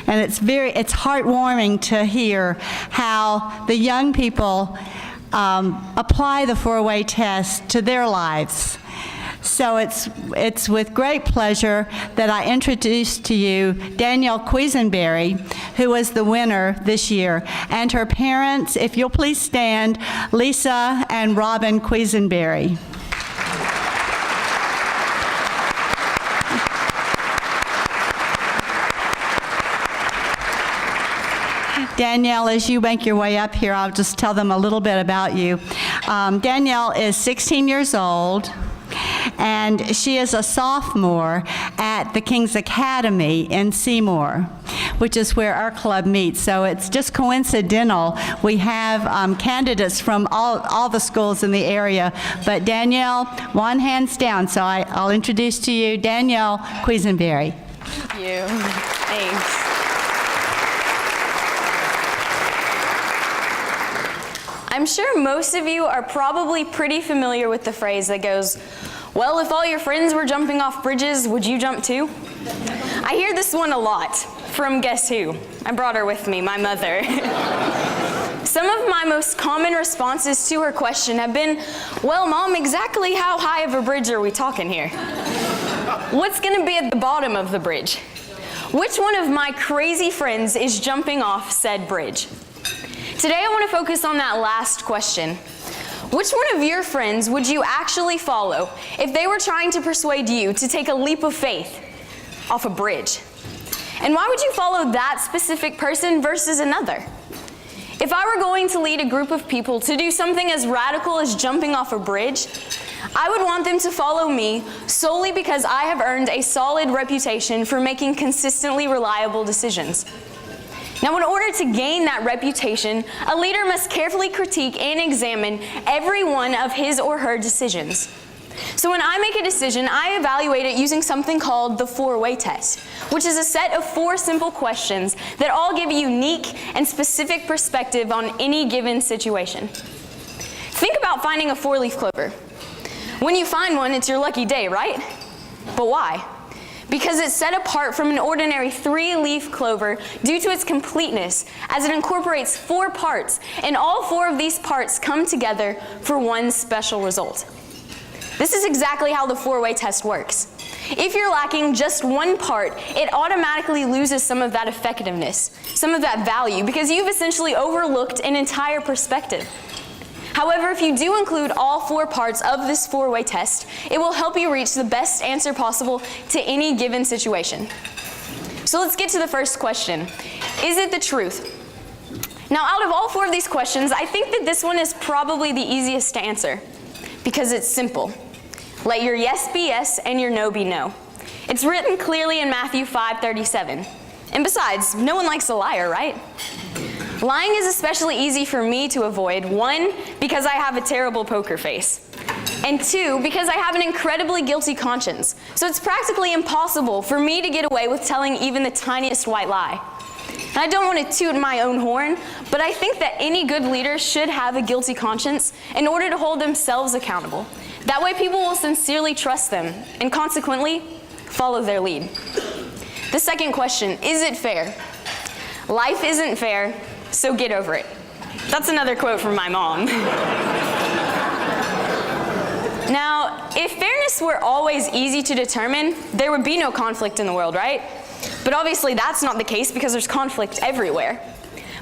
And it's heartwarming to hear how the young people apply the four-way test to their lives. So it's with great pleasure that I introduce to you Danielle Quesinberry, who was the winner this year, and her parents, if you'll please stand, Lisa and Robin Quesinberry. Danielle, as you make your way up here, I'll just tell them a little bit about you. Danielle is 16 years old, and she is a sophomore at the King's Academy in Seymour, which is where our club meets. So it's just coincidental. We have candidates from all the schools in the area, but Danielle won hands down. So I'll introduce to you Danielle Quesinberry. Thank you. Thanks. I'm sure most of you are probably pretty familiar with the phrase that goes, well, if all your friends were jumping off bridges, would you jump too? I hear this one a lot from guess who? I brought her with me, my mother. Some of my most common responses to her question have been, well, Mom, exactly how high of a bridge are we talking here? What's going to be at the bottom of the bridge? Which one of my crazy friends is jumping off said bridge? Today I want to focus on that last question. Which one of your friends would you actually follow if they were trying to persuade you to take a leap of faith off a bridge? And why would you follow that specific person versus another? If I were going to lead a group of people to do something as radical as jumping off a bridge, I would want them to follow me solely because I have earned a solid reputation for making consistently reliable decisions. Now, in order to gain that reputation, a leader must carefully critique and examine every one of his or her decisions. So when I make a decision, I evaluate it using something called the four-way test, which is a set of 4 simple questions that all give a unique and specific perspective on any given situation. Think about finding a 4-leaf clover. When you find one, it's your lucky day, right? But why? Because it's set apart from an ordinary 3-leaf clover due to its completeness, as it incorporates 4 parts, and all 4 of these parts come together for one special result. This is exactly how the 4-way test works. If you're lacking just one part, it automatically loses some of that effectiveness, some of that value, because you've essentially overlooked an entire perspective. However, if you do include all 4 parts of this 4-way test, it will help you reach the best answer possible to any given situation. So let's get to the first question. Is it the truth? Now, out of all 4 of these questions, I think that this one is probably the easiest to answer because it's simple. Let your yes be yes and your no be no. It's written clearly in Matthew 5:37. And besides, no one likes a liar, right? Lying is especially easy for me to avoid, 1, because I have a terrible poker face, and 2, because I have an incredibly guilty conscience. So it's practically impossible for me to get away with telling even the tiniest white lie. And I don't want to toot my own horn, but I think that any good leader should have a guilty conscience in order to hold themselves accountable. That way people will sincerely trust them and consequently follow their lead. The second question, is it fair? Life isn't fair, so get over it. That's another quote from my mom. Now, if fairness were always easy to determine, there would be no conflict in the world, right? But obviously that's not the case because there's conflict everywhere.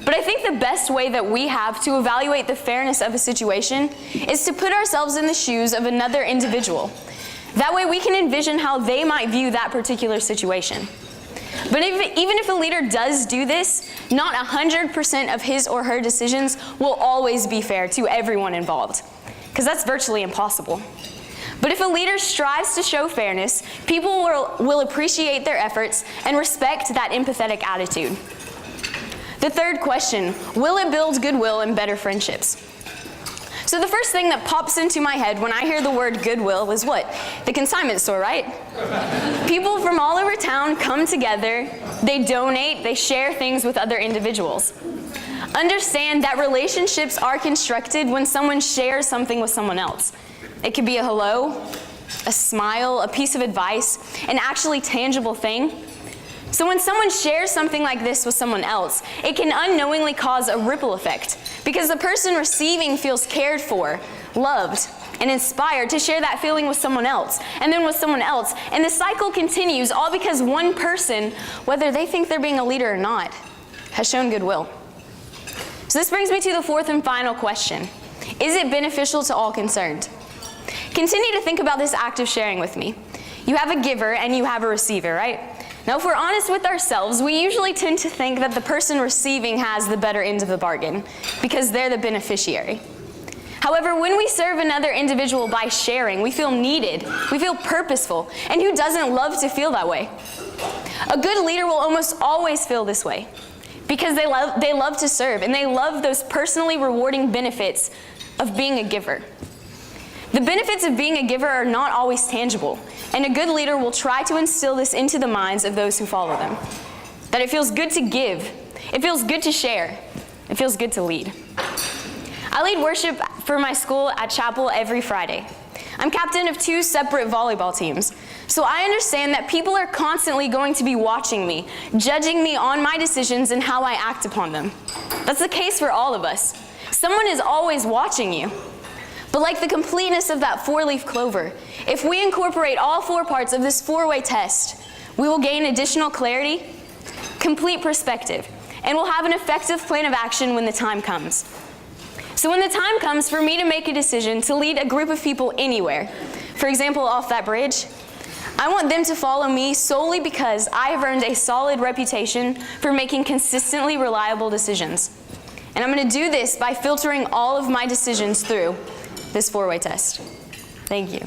But I think the best way that we have to evaluate the fairness of a situation is to put ourselves in the shoes of another individual. That way we can envision how they might view that particular situation. But even if a leader does do this, not 100% of his or her decisions will always be fair to everyone involved, because that's virtually impossible. But if a leader strives to show fairness, people will appreciate their efforts and respect that empathetic attitude. The third question, will it build goodwill and better friendships? So the first thing that pops into my head when I hear the word goodwill is what? The consignment store, right? People from all over town come together, they donate, they share things with other individuals. Understand that relationships are constructed when someone shares something with someone else. It could be a hello, a smile, a piece of advice, an actually tangible thing. So when someone shares something like this with someone else, it can unknowingly cause a ripple effect because the person receiving feels cared for, loved, and inspired to share that feeling with someone else, and then with someone else. And the cycle continues, all because one person, whether they think they're being a leader or not, has shown goodwill. So this brings me to the fourth and final question. Is it beneficial to all concerned? Continue to think about this act of sharing with me. You have a giver and you have a receiver, right? Now, if we're honest with ourselves, we usually tend to think that the person receiving has the better end of the bargain because they're the beneficiary. However, when we serve another individual by sharing, we feel needed, we feel purposeful, and who doesn't love to feel that way? A good leader will almost always feel this way because they love to serve, and they love those personally rewarding benefits of being a giver. The benefits of being a giver are not always tangible, and a good leader will try to instill this into the minds of those who follow them. That it feels good to give, it feels good to share, it feels good to lead. I lead worship for my school at chapel every Friday. I'm captain of 2 separate volleyball teams, so I understand that people are constantly going to be watching me, judging me on my decisions and how I act upon them. That's the case for all of us. Someone is always watching you. But like the completeness of that 4-leaf clover, if we incorporate all 4 parts of this 4-way test, we will gain additional clarity, complete perspective, and we'll have an effective plan of action when the time comes. So when the time comes for me to make a decision to lead a group of people anywhere, for example, off that bridge, I want them to follow me solely because I have earned a solid reputation for making consistently reliable decisions. And I'm going to do this by filtering all of my decisions through this 4-way test. Thank you.